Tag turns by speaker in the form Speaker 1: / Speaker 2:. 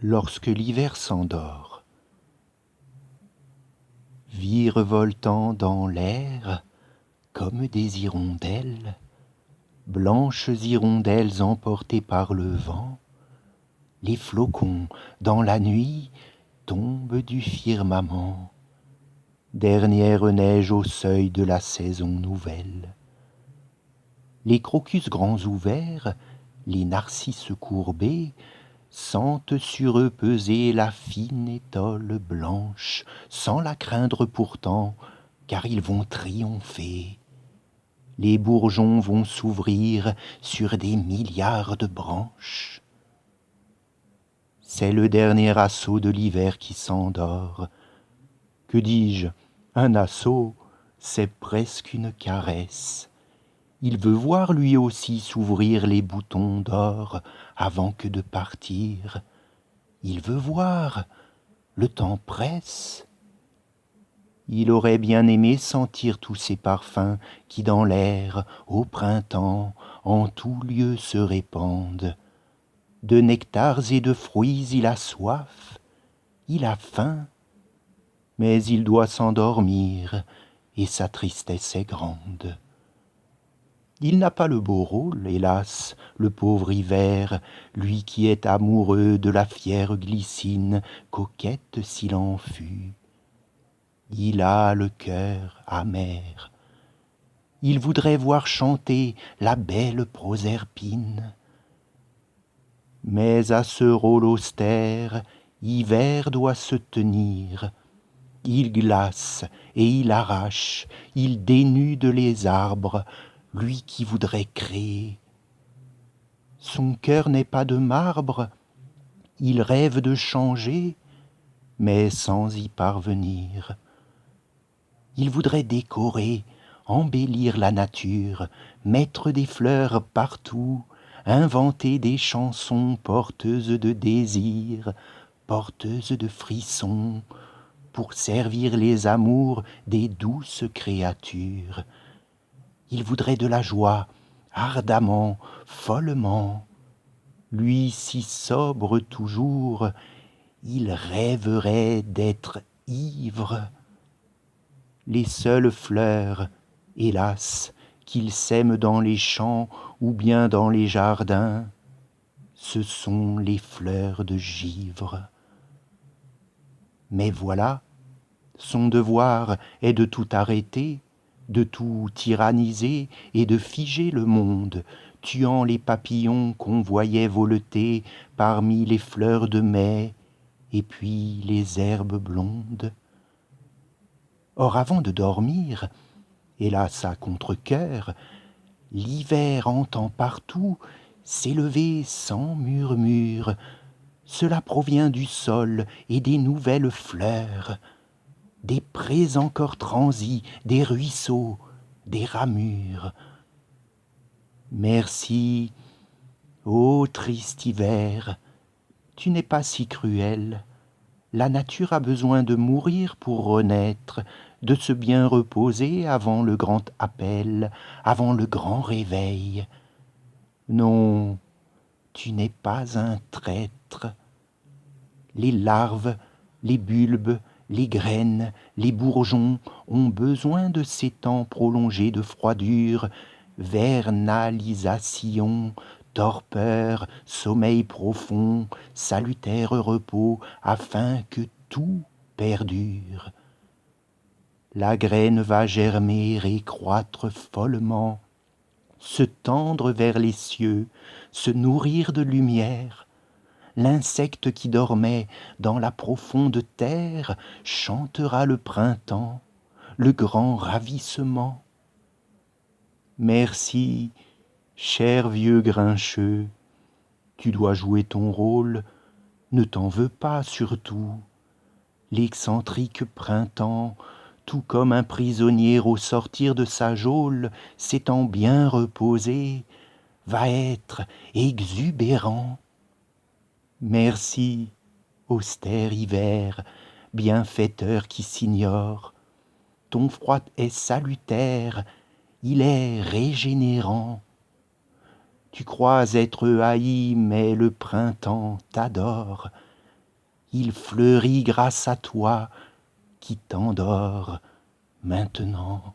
Speaker 1: Lorsque l'hiver s'endort. Virevoltant dans l'air comme des hirondelles, blanches hirondelles emportées par le vent, les flocons dans la nuit tombent du firmament, dernière neige au seuil de la saison nouvelle. Les crocus grands ouverts, les narcisses courbés, sentent sur eux peser la fine étole blanche, sans la craindre pourtant, car ils vont triompher. Les bourgeons vont s'ouvrir sur des milliards de branches. C'est le dernier assaut de l'hiver qui s'endort. Que dis-je, un assaut, c'est presque une caresse. Il veut voir lui aussi s'ouvrir les boutons d'or avant que de partir. Il veut voir, le temps presse. Il aurait bien aimé sentir tous ces parfums qui dans l'air, au printemps, en tout lieu se répandent. De nectars et de fruits il a soif, il a faim, mais il doit s'endormir et sa tristesse est grande. Il n'a pas le beau rôle, hélas, le pauvre hiver, lui qui est amoureux de la fière glycine, coquette s'il en fut. Il a le cœur amer. Il voudrait voir chanter la belle Proserpine. Mais à ce rôle austère, hiver doit se tenir. Il glace et il arrache, il dénude les arbres, lui qui voudrait créer. Son cœur n'est pas de marbre, il rêve de changer, mais sans y parvenir. Il voudrait décorer, embellir la nature, mettre des fleurs partout, inventer des chansons porteuses de désirs, porteuses de frissons, pour servir les amours des douces créatures. Il voudrait de la joie, ardemment, follement. Lui si sobre toujours, il rêverait d'être ivre. Les seules fleurs, hélas, qu'il sème dans les champs ou bien dans les jardins, ce sont les fleurs de givre. Mais voilà, son devoir est de tout arrêter, de tout tyranniser et de figer le monde, tuant les papillons qu'on voyait voleter parmi les fleurs de mai et puis les herbes blondes. Or avant de dormir, hélas à contre-cœur, l'hiver entend partout s'élever sans murmure. Cela provient du sol et des nouvelles fleurs, des prés encore transis, des ruisseaux, des ramures. Merci, ô triste hiver, tu n'es pas si cruel. La nature a besoin de mourir pour renaître, de se bien reposer avant le grand appel, avant le grand réveil. Non, tu n'es pas un traître. Les larves, les bulbes, les graines, les bourgeons ont besoin de ces temps prolongés de froidure, vernalisation, torpeur, sommeil profond, salutaire repos, afin que tout perdure. La graine va germer et croître follement, se tendre vers les cieux, se nourrir de lumière. L'insecte qui dormait dans la profonde terre chantera le printemps, le grand ravissement. Merci, cher vieux grincheux, tu dois jouer ton rôle, ne t'en veux pas surtout. L'excentrique printemps, tout comme un prisonnier au sortir de sa geôle, s'étant bien reposé, va être exubérant. Merci, austère hiver, bienfaiteur qui s'ignore. Ton froid est salutaire, il est régénérant. Tu crois être haï, mais le printemps t'adore. il fleurit grâce à toi qui t'endors maintenant.